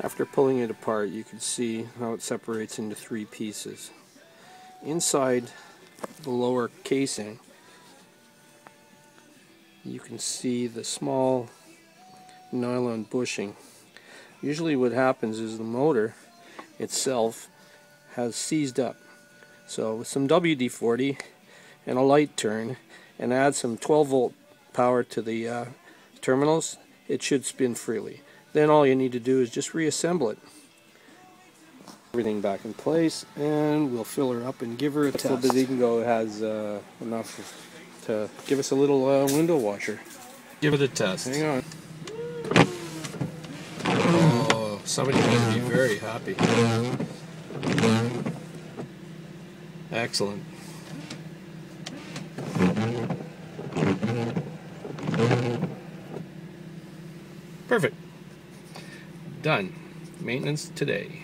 After pulling it apart, you can see how it separates into three pieces. Inside the lower casing, you can see the small nylon bushing. Usually what happens is the motor itself has seized up. So with some WD-40 and a light turn, and add some 12-volt power to the terminals, it should spin freely. Then all you need to do is just reassemble it. Everything back in place, and we'll fill her up and give her a test. So the Dingo has enough to give us a little window washer. Give it a test. Hang on. Oh, somebody's going to be very happy. Excellent. Perfect. Done. Maintenance today.